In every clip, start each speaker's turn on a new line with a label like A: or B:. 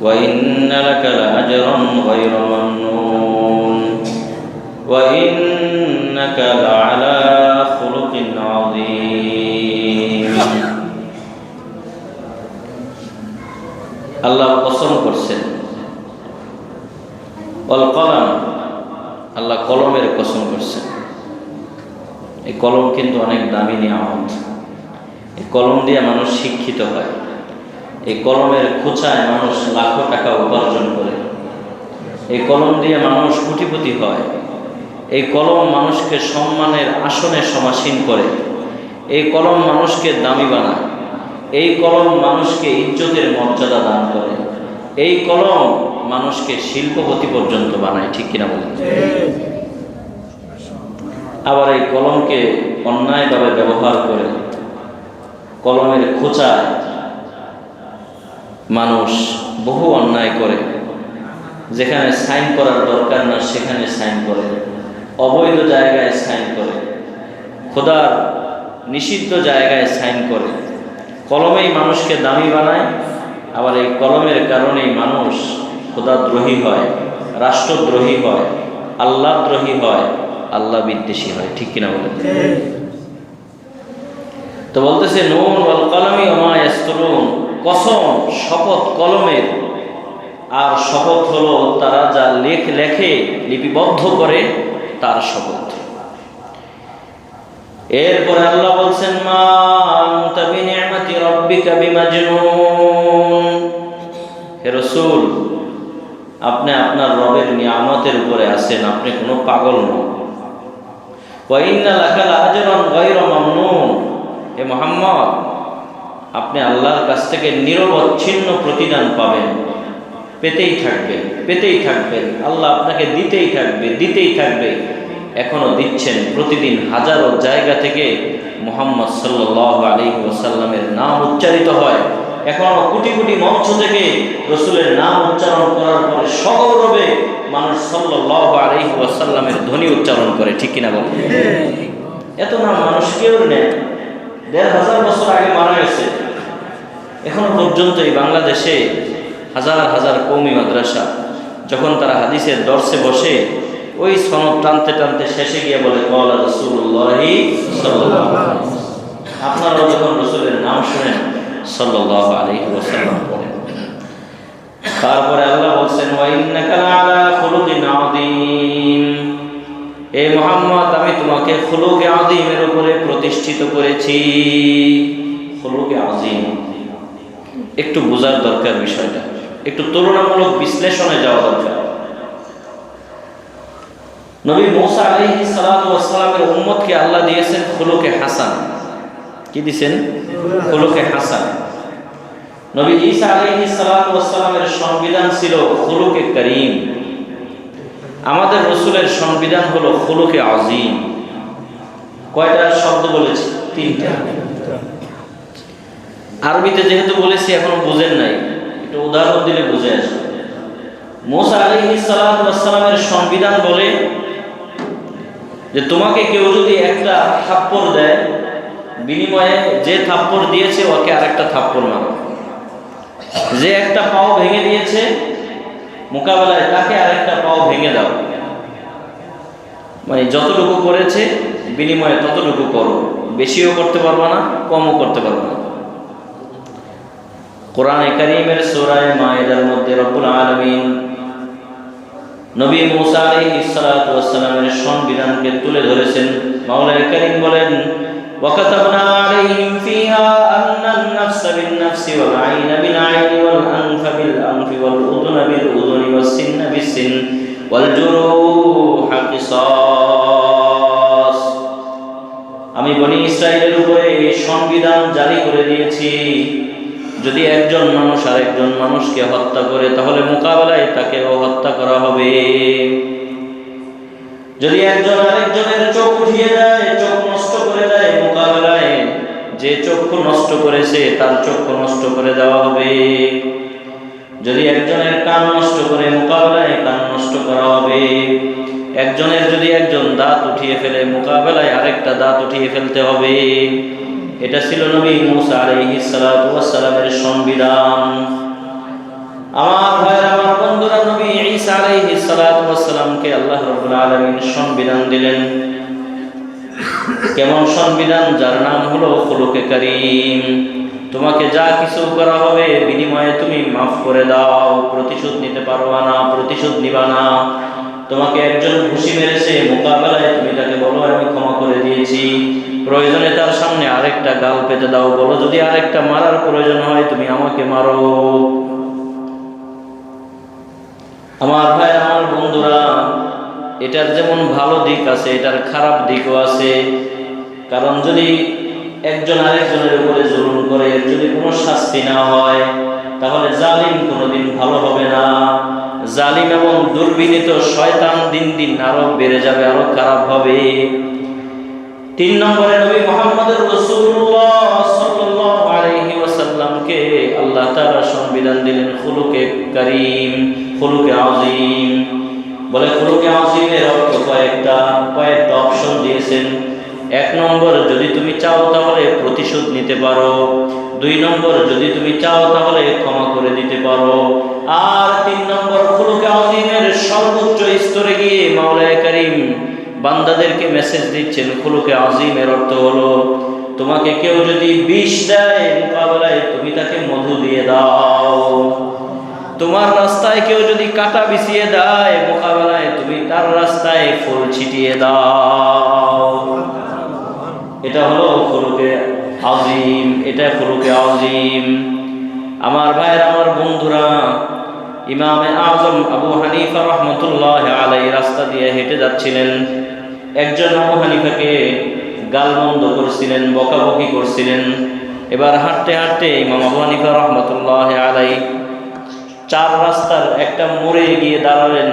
A: وإن لك لأجرا غير ممنون وإنك لعلى خلق عظيم আল্লাহ কসম করছেন ওয়াল কলম, আল্লাহ কলমের কসম করছেন। এই কলম কিন্তু অনেক দামি নিয়ামত। এই কলম দিয়ে মানুষ শিক্ষিত হয়। এই কলমের খোঁচায় মানুষ লাখো টাকা উপার্জন করে। এই কলম দিয়ে মানুষ কোটিপতি হয়। এই কলম মানুষকে সম্মানের আসনে সমাসীন করে। এই কলম মানুষকে দামি বানায়। এই কলম মানুষকে ইজ্জতের মর্যাদা দান করে। এই কলম মানুষকে শিল্পপতি পর্যন্ত বানায়, ঠিক কিনা বলেন? আবার এই কলমকে অন্যায়ভাবে ব্যবহার করে কলমের খোঁচায় মানুষ বহু অন্যায় করে। যেখানে সাইন করার দরকার না সেখানে সাইন করে, অবৈধ জায়গায় সাইন করে, খোদার নিষিদ্ধ জায়গায় সাইন করে। কলমেই মানুষকে দামি বানায়। আবার এই কলমের কারণেই মানুষ খোদাদ্রোহী হয়, রাষ্ট্রদ্রোহী হয়, আল্লাহদ্রোহী হয়, আল্লাহ বিদ্বেষী হয়, ঠিক কিনা বলেন? তো বলতেছে নুন ওয়াল কলমি ওয়া মা ইয়াসতুরুন, কসম, শপথ কলমের, আর শপথ হলো তারা যা লেখে লিপিবদ্ধ করে তার শপথ। এরপরে আল্লাহ বলছেন মা আনতা বিনিআমাতি রাব্বিকা বিমাজনুন, হে রাসূল, আপনি আপনার রবের নিয়ামতের উপরে আছেন, আপনি কোনো পাগল নন। ওয়া ইন্না লাকা লাআজরান গায়রা মামনুন, হে মুহাম্মদ, আপনি আল্লাহর কাছ থেকে নিরবচ্ছিন্ন প্রতিদান পাবেন, পেতেই থাকবেন, পেতেই থাকবেন। আল্লাহ আপনাকে দিতেই থাকবে। এখনো দিচ্ছেন। প্রতিদিন হাজারো জায়গা থেকে মুহাম্মদ সাল্লাল্লাহু আলাইহি ওয়াসাল্লামের নাম উচ্চারিত হয়। এখনো কোটি কোটি মঞ্চ থেকে রাসূলের নাম উচ্চারণ করার পরে সগৌরবে মানুষ সাল্লাল্লাহু আলাইহি ওয়াসাল্লামের ধ্বনি উচ্চারণ করে, ঠিক কিনা বলেন? এত নাম মানুষ কেউ নেই। ১৫০০ বছর আগে মারা গেছে। এখনো পর্যন্ত এই বাংলাদেশে হাজার হাজার কওমি মাদ্রাসা, যখন তারা হাদিসের দর্শে বসে ওই সনদ টানতে টানতে শেষে গিয়ে বলে ক্বালা রাসূলুল্লাহি সাল্লাল্লাহু আলাইহি ওয়াসাল্লাম। আপনারাও যখন রাসূলের নাম শুনেন সাল্লাল্লাহু আলাইহি ওয়াসাল্লাম বলেন। তারপরে আল্লাহ বলছেন ওয়া ইন্নাকা লাআলা খুলুকিন আযীম, হে মুহাম্মদ, আমি তোমাকে খুলুকে আযীমের উপরে প্রতিষ্ঠিত করেছি। খুলুকে আযীম একটু বোঝার দরকার, বিষয়টা একটু তুলনামূলক বিশ্লেষণে যাওয়া দরকার। নবী মূসা আলাইহিস সালাতু ওয়াস সালামের উম্মতকে আল্লাহ দিয়েছেন খুলুকে হাসান। কি দিয়েছেন? খুলুকে হাসান। নবী ঈসা আলাইহিস সালাতু ওয়াস সালামের সংবিধান ছিল খুলুকে করিম। আমাদের রাসূলের সংবিধান হলো খুলুকে আযীম। কয়টা শব্দ বলেছি? 3টা। আরবিতে যেহেতু বলেছি এখনো বুঝেন নাই, একটু উদাহরণ দিলে বুঝে আসবে। মূসা আলাইহিস সালাতু ওয়াস সালামের সংবিধান বলে যে তোমাকে কেউ যদি একটা থাপ্পড় দেয়, বিনিময়ে যে থাপ্পড় দিয়েছে ওকে আরেকটা থাপ্পড় মারো। যে একটা পাও ভেঙে দিয়েছে মোকাবেলায় তাকে আরেকটা পাও ভেঙে দাও। মানে যতটুকু করেছে বিনিময়ে ততটুকু করো, বেশিও করতে পারবে না, কমও করতে পারবে না। কোরআনে কারীমের সূরা মায়েদার মধ্যে রব্বুল আলামিন নবী মূসা আলাইহিস সালাতু ওয়াস সালামের সংবিধানকে তুলে ধরেছেন। মাওলানা কারীম বলেন ওয়া কাতাবনা আলাইহিম ফিহা আন্নান নাফসা বিন নাফসি ওয়াল আইনা বিল আইনি ওয়াল আনফা বিল আনফি ওয়াল উযুনা বিল উযুনি ওয়াস সিন্না বিস সিন ওয়াল জুরুহা কিসাস। আমি বনি ইসরাইলের উপরে এই সংবিধান জারি করে দিয়েছি, যদি একজন মানুষ আরেকজন মানুষকে হত্যা করে তাহলে মোকাবেলায় তাকেও হত্যা করা হবে। যদি একজন আরেকজনের চোখ উঠিয়ে দেয়, চোখ নষ্ট করে দেয়, মোকাবেলায় যে চক্ষু নষ্ট করেছে তার চক্ষু নষ্ট করে দেওয়া হবে। যদি একজনের কান নষ্ট করে মোকাবেলায় কান নষ্ট করা হবে। একজনের যদি একজন দাঁত উঠিয়ে ফেলে মোকাবেলায় আরেকটা দাঁত উঠিয়ে ফেলতে হবে। এটা ছিল নবী মূসা আলাইহিস সালাতু ওয়াস সালামের সংবিধান। আমার ভাইয়ের, আমার বন্ধুরা, নবী ঈসা আলাইহিস সালাতু ওয়াস সালামকে আল্লাহ রাব্বুল আলামিন সংবিধান দিলেন। কেমন সংবিধান? যার নাম হলো খুলুকে কারীম। তোমাকে যা কিছু করা হবে বিনিময়ে তুমি মাফ করে দাও, প্রতিশোধ নিতে পারবা না, প্রতিশোধ নিবা না। তোমাকে একজন ঘুষি মেরেছে, মোকাবেলায় তুমি তাকে বলো আমি ক্ষমা করে দিয়েছি, প্রয়োজনে তার সামনে আরেকটা গাল পেতে দাও, বলো যদি আরেকটা মারার প্রয়োজন হয় তুমি আমাকে মারো। আমার ভাই, আমার বন্ধুরা, এটার যেমন ভালো দিক আছে, এটার খারাপ দিকও আছে। কারণ যদি একজন আরেকজনের উপরে জুলুম করে, এর যদি কোনো শাস্তি না হয়, তাহলে জালিম কোনোদিন ভালো হবে না। জালিম এবং দুর্বিনীত শয়তান দিন দিন আরো বেড়ে যাবে, আরো খারাপ হবে। 3 নম্বরে নবী মুহাম্মদুর রাসূলুল্লাহ সাল্লাল্লাহু আলাইহি ওয়াসাল্লামকে আল্লাহ তাআলা সংবিধান দিলেন খুলুকে কারীম, খুলুকে আযীম। বলে খুলুকে আযীমের অর্থ কয়েকটা অপশন দিয়েছেন। 1 নম্বর, যদি তুমি চাও তাহলে প্রতিশোধ নিতে পারো। 2 নম্বর, যদি তুমি চাও তাহলে ক্ষমা করে দিতে পারো। আর 3 নম্বর, খুলুকে আযীমের সর্বোচ্চ স্তরে গিয়ে মাওলায়ে কারীম বান্দাদেরকে মেসেজ দিচ্ছেন। খুলুকে আযীমের অর্থ হলো তোমাকে কেউ যদি বিষ দেয়, মোকাবেলায় তুমি তাকে মধু দিয়ে দাও। তোমার রাস্তায় কেউ যদি কাঁটা বিছিয়ে দেয়, মোকাবেলায় তুমি তার রাস্তায় ফুল ছিটিয়ে দাও। এটা হলো খুলুকে আযীম, এটা খুলুকে আযীম। আমার ভাইয়ের, আমার বন্ধুরা, ইমামে আজম আবু হানিফা রাহমাতুল্লাহি আলাইহি রাস্তা দিয়ে হেঁটে যাচ্ছিলেন। একজন আবু হানিফাকে গালমন্দ করছিলেন, বকাবকি করছিলেন। এবার হাঁটতে হাঁটতে ইমাম আবু হানিফা রাহমাতুল্লাহি আলাইহি 4 রাস্তার একটা মোড়ে গিয়ে দাঁড়ালেন।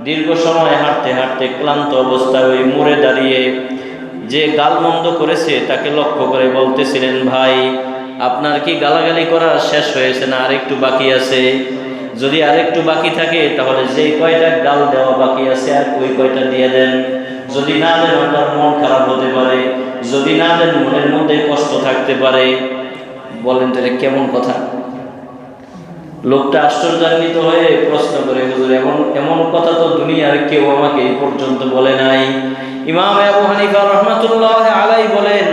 A: দীর্ঘ সময় হাঁটতে হাঁটতে ক্লান্ত অবস্থায় ওই মোড়ে দাঁড়িয়ে যে গালমন্দ করেছে তাকে লক্ষ্য করে বলতেছিলেন, ভাই আপনার কি গালাগালি করা শেষ হয়েছে না আরেকটু বাকি আছে? যদি আরেকটু বাকি থাকে তাহলে যেই কয়টা গাল দেওয়া বাকি আছে আর ওই কয়টা দিয়ে দেন। যদি না দেন আপনার মন খারাপ হতে পারে, যদি না দেন মনের মধ্যে কষ্ট থাকতে পারে। বলেন তো এটা কেমন কথা? লোকটা আশ্চর্যান্বিত হয়ে প্রশ্ন করে, হুজুর এমন কথা তো দুনিয়ার কেউ আমাকে এই পর্যন্ত বলে নাই। ইমাম আবু হানিফা রাহমাতুল্লাহি আলাইহি বলেন,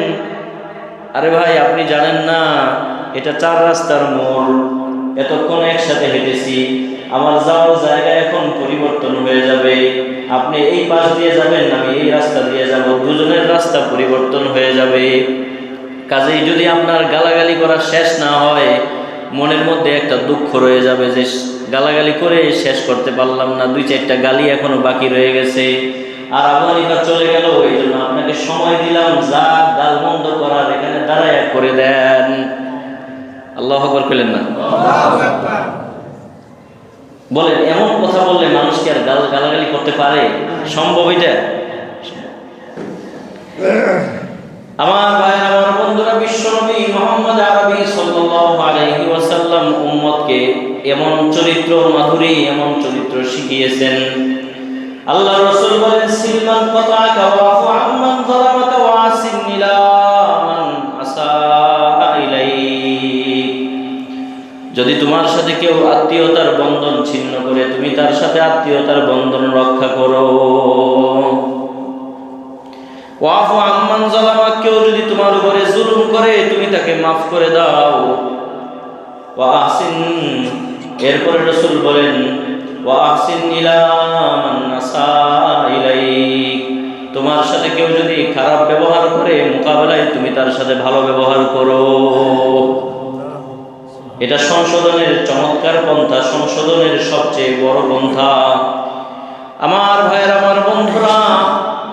A: আরে ভাই আপনি জানেন না এটা 4 রাস্তার মোড়, এতক্ষণ একসাথে হেঁটেছি, আমার যাওয়ার জায়গা এখন পরিবর্তন হয়ে যাবে। আপনি এই পাশ দিয়ে যাবেন, আমি এই রাস্তা দিয়ে যাব, দুজনের রাস্তা পরিবর্তন হয়ে যাবে। কাজেই যদি আপনার গালাগালি করা শেষ না হয়, মনের মধ্যে একটা দুঃখ রয়ে যাবে যে গালাগালি করে শেষ করতে পারলাম না, 2-4টা গালি এখনো বাকি রয়ে গেছে। আর আবু হানিফা চলে গেল, এই জন্য আপনাকে সময় দিলাম, যা গালমন্দ করার এখানে দাঁড়ায় করে দেন। আল্লাহু আকবার কইলেন না? বলেন এমন কথা বললে মানুষ কি আর গালাগালি করতে পারে? সম্ভব এটা? আমার ভাই, আমার বন্ধুরা, বিশ্বনবী মুহাম্মদ আরবি সাল্লাল্লাহু আলাইহি ওয়াসাল্লাম উম্মতকে এমন চরিত্র মাধুরী, এমন চরিত্র শিখিয়েছেন। আল্লাহ রাসূল বলেন, সিলমান কাতাকা ওয়াফু আম্মান যালামাকা ওয়াসিন ইলা মান আসা ইলাইক। যদি তোমার সাথে কেউ আত্মীয়তার বন্ধন ছিন্ন করে, তুমি তার সাথে আত্মীয়তার বন্ধন রক্ষা করো। ওয়াফু আম্মান যালামা, কেউ যদি তোমার উপরে জুলুম করে তুমি তাকে মাফ করে দাও। ওয়া আহসিন, এরপরে রাসূল বলেন ওয়া আহসিন ইলা মান আসা ইলাইক, তোমার সাথে কেউ যদি খারাপ ব্যবহার করে, মোকাবেলায় তুমি তার সাথে ভালো ব্যবহার করো। এটা সংশোধনের চমৎকার পন্থা, সংশোধনের সবচেয়ে বড় পন্থা। আমার ভাইয়ের, আমার বন্ধুরা,